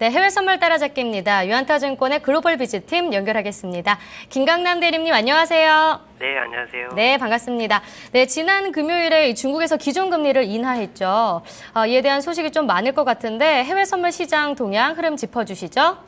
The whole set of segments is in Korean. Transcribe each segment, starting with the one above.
네, 해외 선물 따라잡기입니다. 유한타증권의 글로벌 비즈팀 연결하겠습니다. 김강남 대리님 안녕하세요. 네, 안녕하세요. 네, 반갑습니다. 네, 지난 금요일에 중국에서 기준금리를 인하했죠. 이에 대한 소식이 좀 많을 것 같은데 해외 선물 시장 동향 흐름 짚어주시죠.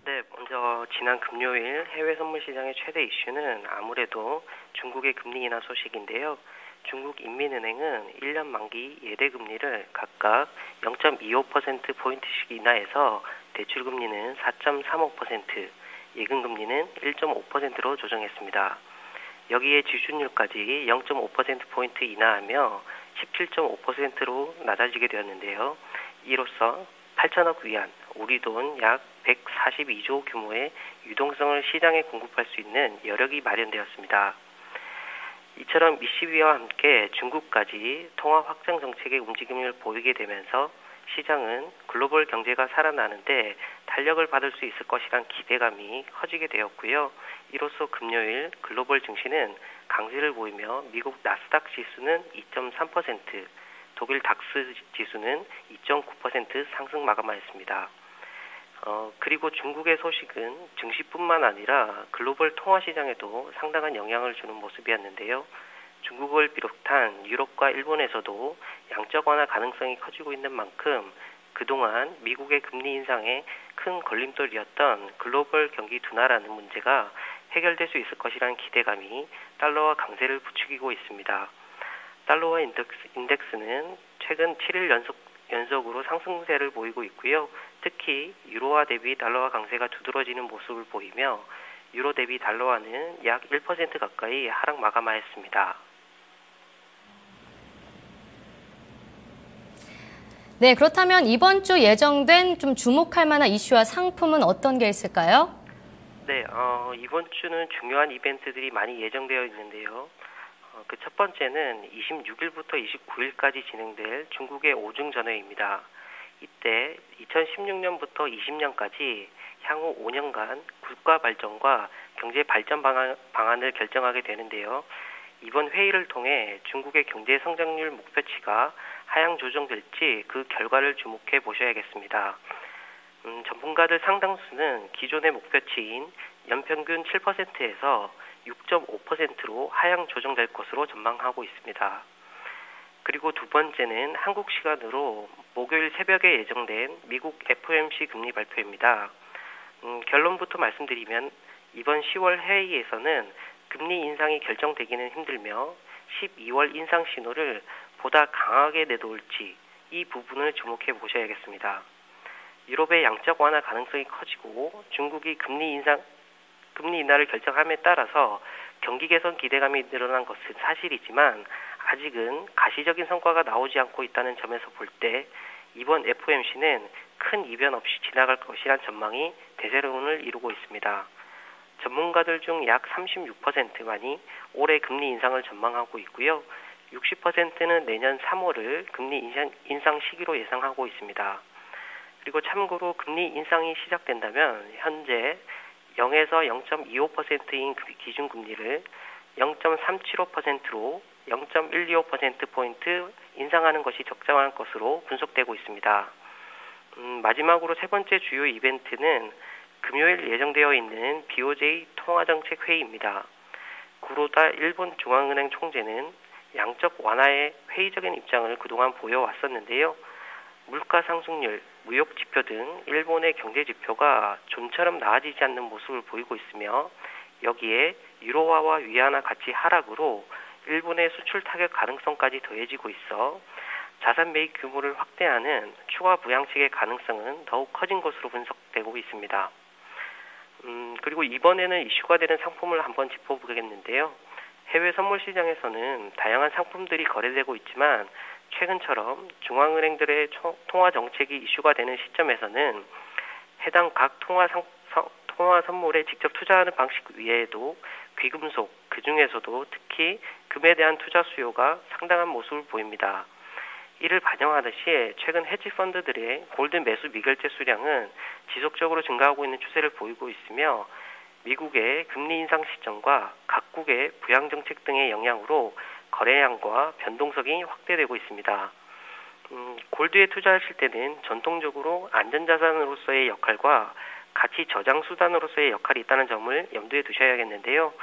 네, 먼저 지난 금요일 해외 선물 시장의 최대 이슈는 아무래도 중국의 금리 인하 소식인데요. 중국 인민은행은 1년 만기 예대금리를 각각 0.25%포인트씩 인하해서 대출금리는 4.35%, 예금금리는 1.5%로 조정했습니다. 여기에 지준율까지 0.5%포인트 인하하며 17.5%로 낮아지게 되었는데요. 이로써 8천억 위안, 우리 돈 약 142조 규모의 유동성을 시장에 공급할 수 있는 여력이 마련되었습니다. 이처럼 미시비와 함께 중국까지 통화 확장 정책의 움직임을 보이게 되면서 시장은 글로벌 경제가 살아나는데 탄력을 받을 수 있을 것이란 기대감이 커지게 되었고요. 이로써 금요일 글로벌 증시는 강세를 보이며 미국 나스닥 지수는 2.3%, 독일 닥스 지수는 2.9% 상승 마감하였습니다. 그리고 중국의 소식은 증시뿐만 아니라 글로벌 통화 시장에도 상당한 영향을 주는 모습이었는데요. 중국을 비롯한 유럽과 일본에서도 양적 완화 가능성이 커지고 있는 만큼 그동안 미국의 금리 인상에 큰 걸림돌이었던 글로벌 경기 둔화라는 문제가 해결될 수 있을 것이라는 기대감이 달러와 강세를 부추기고 있습니다. 달러와 인덱스는 최근 7일 연속으로 상승세를 보이고 있고요. 특히 유로화 대비 달러화 강세가 두드러지는 모습을 보이며 유로 대비 달러화는 약 1% 가까이 하락 마감하였습니다. 네, 그렇다면 이번 주 예정된 좀 주목할 만한 이슈와 상품은 어떤 게 있을까요? 네, 이번 주는 중요한 이벤트들이 많이 예정되어 있는데요. 그 첫 번째는 26일부터 29일까지 진행될 중국의 오중전회입니다. 이때 2016년부터 20년까지 향후 5년간 국가 발전과 경제 발전 방안을 결정하게 되는데요. 이번 회의를 통해 중국의 경제 성장률 목표치가 하향 조정될지 그 결과를 주목해 보셔야겠습니다. 전문가들 상당수는 기존의 목표치인 연평균 7%에서 6.5%로 하향 조정될 것으로 전망하고 있습니다. 그리고 두 번째는 한국 시간으로 목요일 새벽에 예정된 미국 FOMC 금리 발표입니다. 결론부터 말씀드리면 이번 10월 회의에서는 금리 인상이 결정되기는 힘들며 12월 인상 신호를 보다 강하게 내놓을지 이 부분을 주목해 보셔야겠습니다. 유럽의 양적 완화 가능성이 커지고 중국이 금리 인하를 결정함에 따라서 경기 개선 기대감이 늘어난 것은 사실이지만 아직은 가시적인 성과가 나오지 않고 있다는 점에서 볼 때 이번 FOMC는 큰 이변 없이 지나갈 것이란 전망이 대세론을 이루고 있습니다. 전문가들 중 약 36%만이 올해 금리 인상을 전망하고 있고요. 60%는 내년 3월을 금리 인상 시기로 예상하고 있습니다. 그리고 참고로 금리 인상이 시작된다면 현재 0에서 0.25%인 기준금리를 0.375%로 0.125%포인트 인상하는 것이 적정한 것으로 분석되고 있습니다. 마지막으로 세 번째 주요 이벤트는 금요일 예정되어 있는 BOJ 통화정책 회의입니다. 구로다 일본 중앙은행 총재는 양적 완화에 회의적인 입장을 그동안 보여왔었는데요. 물가 상승률, 무역 지표 등 일본의 경제 지표가 좀처럼 나아지지 않는 모습을 보이고 있으며 여기에 유로화와 위안화 가치 하락으로 일본의 수출 타격 가능성까지 더해지고 있어 자산 매입 규모를 확대하는 추가 부양책의 가능성은 더욱 커진 것으로 분석되고 있습니다. 그리고 이번에는 이슈가 되는 상품을 한번 짚어보겠는데요. 해외 선물 시장에서는 다양한 상품들이 거래되고 있지만 최근처럼 중앙은행들의 통화 정책이 이슈가 되는 시점에서는 해당 각 통화 선물에 직접 투자하는 방식 외에도 귀금속, 그중에서도 특히 금에 대한 투자 수요가 상당한 모습을 보입니다. 이를 반영하듯이 최근 헤지 펀드들의 골드 매수 미결제 수량은 지속적으로 증가하고 있는 추세를 보이고 있으며 미국의 금리 인상 시점과 각국의 부양 정책 등의 영향으로 거래량과 변동성이 확대되고 있습니다. 골드에 투자하실 때는 전통적으로 안전자산으로서의 역할과 가치 저장 수단으로서의 역할이 있다는 점을 염두에 두셔야겠는데요.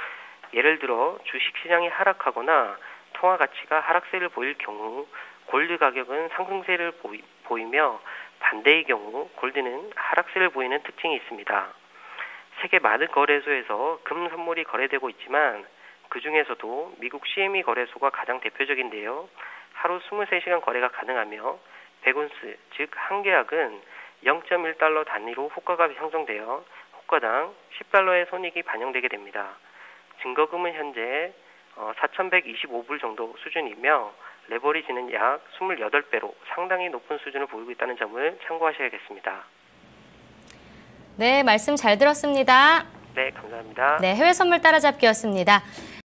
예를 들어 주식시장이 하락하거나 통화 가치가 하락세를 보일 경우 골드 가격은 상승세를 보이며 반대의 경우 골드는 하락세를 보이는 특징이 있습니다. 세계 많은 거래소에서 금 선물이 거래되고 있지만 그 중에서도 미국 CME 거래소가 가장 대표적인데요. 하루 23시간 거래가 가능하며 100온스, 즉 한 계약은 0.1달러 단위로 호가가 형성되어 호가당 10달러의 손익이 반영되게 됩니다. 증거금은 현재 4,125불 정도 수준이며 레버리지는 약 28배로 상당히 높은 수준을 보이고 있다는 점을 참고하셔야겠습니다. 네, 말씀 잘 들었습니다. 네, 감사합니다. 네, 해외 선물 따라잡기였습니다.